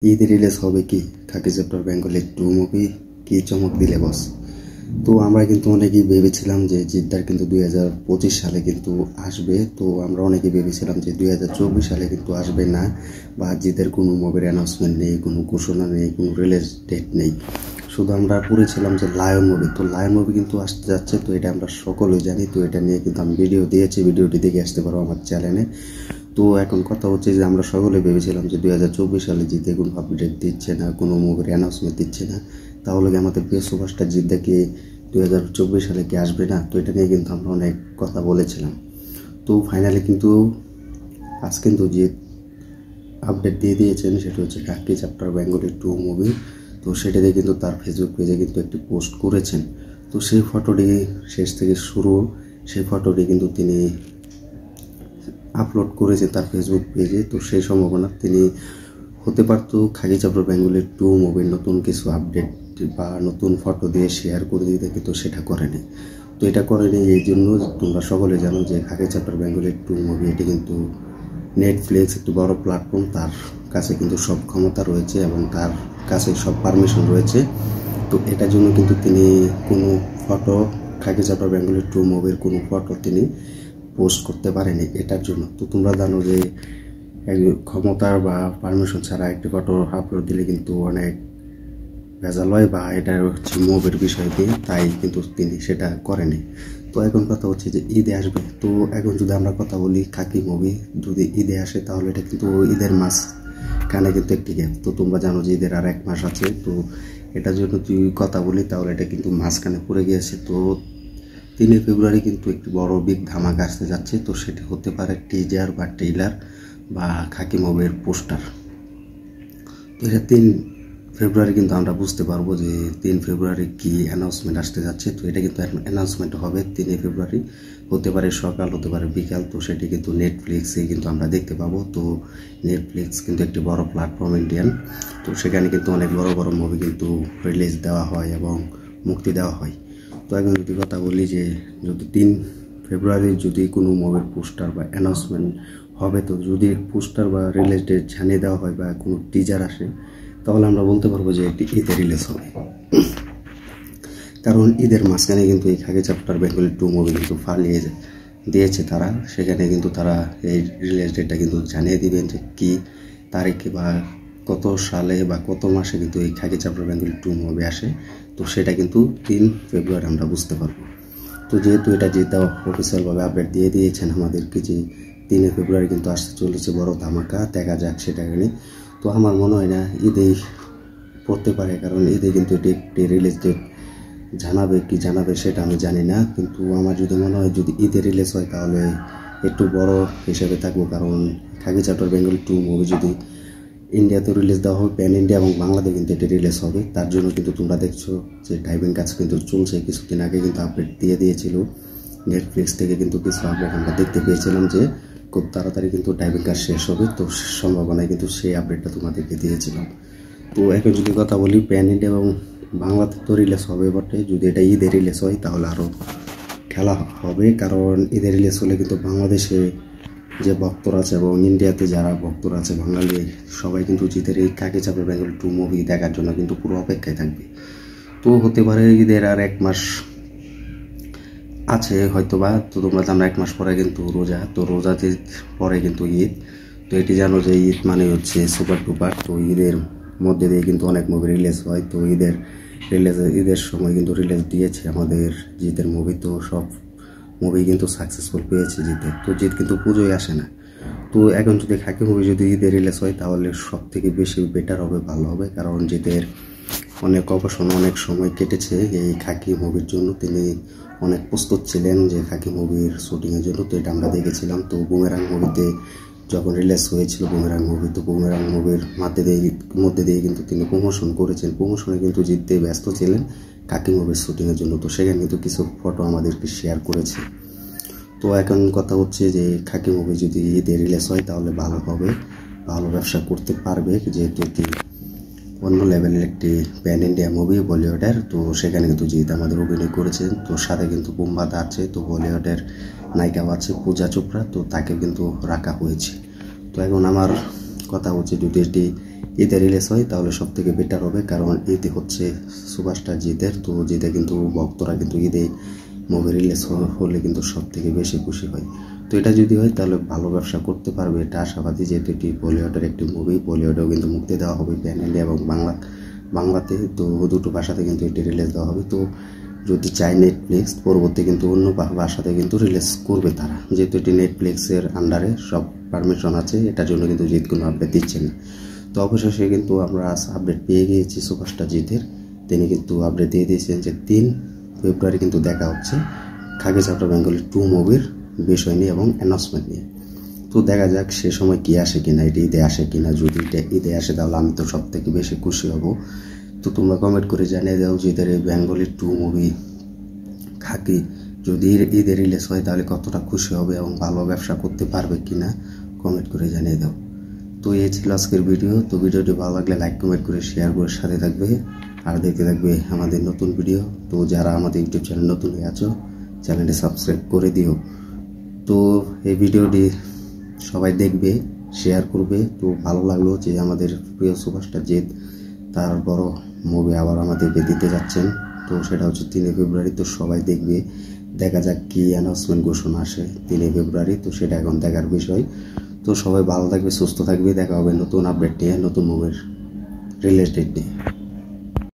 ঈদে রিলিজ হবে কি খাকি চ্যাপ্টার বেঙ্গলি 2 মুভি কি চমক দিলে বস। তো আমরা কিন্তু অনেকেই ভেবেছিলাম যে জিদ্দার কিন্তু 2025 সালে কিন্তু আসবে। তো আমরা অনেকেই ভেবেছিলাম যে 2024 সালে কিন্তু আসবে না, বা জিদের কোনো মুভির অ্যানাউন্সমেন্ট নেই, কোনো ঘোষণা নেই, কোনো রিলিজ ডেট নেই। শুধু আমরা পড়েছিলাম যে লায়ন মুভি, তো লায়ন মুভি কিন্তু আসতে যাচ্ছে। তো এটা আমরা সকলেই জানি। তো এটা নিয়ে কিন্তু আমি ভিডিও দিয়েছি, ভিডিওটি দেখে আসতে পারো আমার চ্যানেলে। তো এখন কথা হচ্ছে যে আমরা সকলে ভেবেছিলাম যে 2024 সালে জিতে কোনো আপডেট দিচ্ছে না, কোনো মুভির অ্যানাউন্সমেন্ট দিচ্ছে না, তাহলে কি আমাদের প্রিয় সুপারস্টার জিদ্দা কি 2024 সালে কি আসবে না? তো এটা নিয়ে কিন্তু আমরা অনেক কথা বলেছিলাম। তো ফাইনালি কিন্তু আজ কিন্তু জিৎ আপডেট দিয়ে দিয়েছেন, সেটা হচ্ছে খাকি চ্যাপ্টার বেঙ্গলি 2 মুভি। তো সেটাতে কিন্তু তার ফেসবুক পেজে কিন্তু একটি পোস্ট করেছেন। তো সেই ফটোটি শেষ থেকে শুরু, সেই ফটোটি কিন্তু তিনি আপলোড করেছে তার ফেসবুক পেজে। তো সেই সম্ভাবনা তিনি হতে পারতো খাকি চ্যাপ্টার বেঙ্গলি 2 মুভির নতুন কিছু আপডেট বা নতুন ফটো দিয়ে শেয়ার করে দিতে, কিন্তু সেটা করেনি। তো এটা করেনি এই জন্য তোমরা সকলে জানো যে খাকি চ্যাপ্টার বেঙ্গলি 2 মুভি এটি কিন্তু নেটফ্লিক্স একটি বড় প্ল্যাটফর্ম, তার কাছে কিন্তু সব ক্ষমতা রয়েছে এবং তার কাছে সব পারমিশন রয়েছে। তো এটার জন্য কিন্তু তিনি কোনো ফটো খাকি চ্যাপ্টার বেঙ্গলি 2 মুভির কোনো ফটো তিনি পোস্ট করতে পারেনি এটার জন্য। তো তোমরা জানো যে ক্ষমতার বা পারমিশন ছাড়া একটি ফটো আপলোড দিলে কিন্তু অনেক ভেজাল হয়, বা এটা হচ্ছে মুভির বিষয় দিয়ে, তাই কিন্তু তিনি সেটা করেনি। তো এখন কথা হচ্ছে যে ঈদে আসবে। তো এখন যদি আমরা কথা বলি খাকি মুভি যদি ঈদে আসে, তাহলে এটা কিন্তু ঈদের মাঝখানে কিন্তু একটি গ্যাপ। তো তোমরা জানো যে ঈদের আর 1 মাস আছে। তো এটার জন্য যদি কথা বলি তাহলে এটা কিন্তু মাঝখানে পড়ে গিয়েছে। তো 3 ফেব্রুয়ারি কিন্তু একটি বড় বিগ ধামাকা আসতে যাচ্ছে। তো সেটি হতে পারে টিজার বা ট্রেইলার বা খাকি মুভির পোস্টার। তো এটা 3 ফেব্রুয়ারি কিন্তু আমরা বুঝতে পারবো যে 3 ফেব্রুয়ারি কি অ্যানাউন্সমেন্ট আসতে যাচ্ছে। তো এটা কিন্তু অ্যানাউন্সমেন্ট হবে 3 ফেব্রুয়ারি, হতে পারে সকাল, হতে পারে বিকাল। তো সেটি কিন্তু নেটফ্লিক্সে কিন্তু আমরা দেখতে পাবো। তো নেটফ্লিক্স কিন্তু একটি বড় প্ল্যাটফর্ম ইন্ডিয়ান। তো সেখানে কিন্তু অনেক বড় বড় মুভি কিন্তু রিলিজ দেওয়া হয় এবং মুক্তি দেওয়া হয়। তো এখন যদি কথা বলি যে যদি 3 ফেব্রুয়ারি যদি কোনো মুভির পোস্টার বা অ্যানাউন্সমেন্ট হবে, তো যদি পোস্টার বা রিলিজ ডেট জানিয়ে দেওয়া হয় বা কোনো টিজার আসে, তাহলে আমরা বলতে পারবো যে এটি ঈদে রিলিজ হবে। কারণ ঈদের মাঝখানে কিন্তু এই খাকি চ্যাপ্টার বেঙ্গলি 2 মুভি কিন্তু ফালিয়ে দিয়েছে তারা। সেখানে কিন্তু তারা এই রিলিজ ডেটটা কিন্তু জানিয়ে দিবেন যে কী তারিখে বা কত সালে বা কত মাসে কিন্তু এই খাকি চ্যাপ্টার বেঙ্গলি 2 মুভি আসে। তো সেটা কিন্তু 3 ফেব্রুয়ারি আমরা বুঝতে পারবো। তো যেহেতু এটা জিদ্দা অফিসিয়ালভাবে আপডেট দিয়ে দিয়েছেন আমাদেরকে যে 3 ফেব্রুয়ারি কিন্তু আসতে চলেছে বড় ধামাকা, দেখা যাক সেটা নিয়ে। তো আমার মনে হয় না ঈদেই পড়তে পারে, কারণ ঈদে কিন্তু এটি একটি রিলিজ ডেট জানাবে সেটা আমি জানি না। কিন্তু আমার যদি মনে হয় যদি ঈদে রিলিজ হয় তাহলে একটু বড় হিসেবে থাকবো, কারণ খাকি চ্যাপ্টার বেঙ্গলি 2 মুভি যদি ইন্ডিয়াতেও রিলিজ দেওয়া হবে, প্যান ইন্ডিয়া এবং বাংলাদেশে কিন্তু এটি রিলিজ হবে। তার জন্য কিন্তু তোমরা দেখছো যে টাইপিং কাজ কিন্তু চলছে। কিছুদিন আগে কিন্তু আপডেট দিয়ে দিয়েছিল নেটফ্লিক্স থেকে, কিন্তু কিছু আপডেট আমরা দেখতে পেয়েছিলাম যে খুব তাড়াতাড়ি কিন্তু টাইপিং কাজ শেষ হবে। তো সম্ভাবনায় কিন্তু সেই আপডেটটা তোমাদেরকে দিয়েছিলাম। তো এখন যদি কথা বলি প্যান ইন্ডিয়া এবং বাংলাতে তো রিলিজ হবে বটে, যদি এটা ঈদে রিলিজ হয় তাহলে আরও খেলা হবে। কারণ ঈদে রিলিজ হলে কিন্তু বাংলাদেশে যে ভক্তরা আছে এবং ইন্ডিয়াতে যারা ভক্তরা আছে বাঙালি, সবাই কিন্তু জিতের এই খাকি চ্যাপ্টার বেঙ্গলি 2 মুভি দেখার জন্য কিন্তু পুরো অপেক্ষায় থাকবে। তো হতে পারে ঈদের আর 1 মাস আছে হয়তোবা। তো তোমরা জানো 1 মাস পরে কিন্তু রোজা, তো রোজাতে পরে কিন্তু ঈদ। তো এটি জানো যে ঈদ মানে হচ্ছে সুপার টুপার। তো ঈদের মধ্যে দিয়ে কিন্তু অনেক মুভি রিলিজ হয়। তো ঈদের সময় কিন্তু রিলিজ দিয়েছে আমাদের জিতের মুভি। তো সব মুভি কিন্তু সাকসেসফুল পেয়েছে জিতের। তো জিত কিন্তু পুজোয় আসে না। তো এখন যদি খাকি মুভি যদি ঈদে রিলিজ হয় তাহলে সব থেকে বেশি বেটার হবে, ভালো হবে। কারণ জিতের অনেক গবেষণা, অনেক সময় কেটেছে এই খাকি মুভির জন্য। তিনি অনেক প্রস্তুত ছিলেন যে খাকি মুভির শুটিংয়ের জন্য। তো এটা আমরা দেখেছিলাম। তো বুমেরাং মুভিতে যখন রিলিজ হয়েছিল বুমেরাং মুভি, তো বুমেরাং মুভির মধ্যে দিয়ে কিন্তু তিনি প্রমোশন করেছেন। প্রমোশনে কিন্তু জিততে ব্যস্ত ছিলেন খাকি মুভির শুটিংয়ের জন্য। তো সেখানে কিন্তু কিছু ফটো আমাদেরকে শেয়ার করেছে। তো এখন কথা হচ্ছে যে খাকি মুভি যদি ঈদে রিলিজ হয় তাহলে ভালো হবে, ভালো ব্যবসা করতে পারবে, যেহেতু এটি অন্য লেভেলের একটি প্যান ইন্ডিয়া মুভি বলিউডের। তো সেখানে কিন্তু জিৎ আমাদের অভিনয় করেছেন। তো সাথে কিন্তু বুম্বাদা আছে, তো বলিউডের নায়িকাও আছে পূজা চোপড়া, তো তাকে কিন্তু রাখা হয়েছে। তো এখন আমার কথা হচ্ছে যদি এটি ঈদে রিলিজ হয় তাহলে সব থেকে বেটার হবে, কারণ ঈদ হচ্ছে সুপারস্টার জিতের। তো জিতে কিন্তু ভক্তরা কিন্তু ঈদে মুভি রিলিজ হলে কিন্তু সব থেকে বেশি খুশি হয়। তো এটা যদি হয় তাহলে ভালো ব্যবসা করতে পারবে, এটা আশাবাদী, যেহেতু এটি বলিউডের একটি মুভি। বলিউডেও কিন্তু মুক্তি দেওয়া হবে প্যানেলে এবং বাংলাতে, তো দুটো ভাষাতে কিন্তু এটি রিলিজ দেওয়া হবে। তো যদি চাই নেটফ্লিক্স পরবর্তী কিন্তু অন্য ভাষাতে কিন্তু রিলিজ করবে তারা, যেহেতু এটি নেটফ্লিক্সের আন্ডারে সব পারমিশন আছে, এটার জন্য কিন্তু জিত কোনো আপডেট দিচ্ছে না। তো অবশেষে কিন্তু আমরা আপডেট পেয়ে গিয়েছি সুপারস্টার জিতের। তিনি কিন্তু আপডেট দিয়ে দিয়েছেন যে 3 ফেব্রুয়ারি কিন্তু দেখা হচ্ছে খাকি চাপড়া বেঙ্গলি 2 মুভির বিষয় নিয়ে এবং অ্যানাউন্সমেন্ট নিয়ে। তো দেখা যাক সে সময় কি আসে কিনা, এটি ঈদে আসে কিনা। যদি এটা ঈদে আসে তাহলে আমি তো সব থেকে বেশি খুশি হব। তো তোমরা কমেন্ট করে জানিয়ে দাও যে এদের এই বেঙ্গলি 2 মুভি খাকি যদি ঈদে রিলিজ হয় তাহলে কতটা খুশি হবে এবং ভালো ব্যবসা করতে পারবে কিনা, কমেন্ট করে জানিয়ে দাও। তো এই ছিল আজকের ভিডিও। তো ভিডিওটি ভালো লাগলে লাইক কমেন্ট করে শেয়ার করে সাথে থাকবে আর দেখতে থাকবে আমাদের নতুন ভিডিও। তো যারা আমাদের ইউটিউব চ্যানেল নতুন হয়ে আছো চ্যানেলটি সাবস্ক্রাইব করে দিও। তো এই ভিডিওটি সবাই দেখবে, শেয়ার করবে। তো ভালো লাগলো যে আমাদের প্রিয় সুপারস্টার জিৎ তার বড় মুভি আবার আমাদেরকে দিতে যাচ্ছেন। তো সেটা হচ্ছে 3 ফেব্রুয়ারি। তো সবাই দেখবে, দেখা যাক কি অ্যানাউন্সমেন্ট ঘোষণা আসে 3 ফেব্রুয়ারি। তো সেটা এখন দেখার বিষয়। তো সবাই ভালো থাকবে, সুস্থ থাকবে, দেখা হবে নতুন আপডেট নিয়ে, নতুন মুভির রিলিজ ডেট নিয়ে।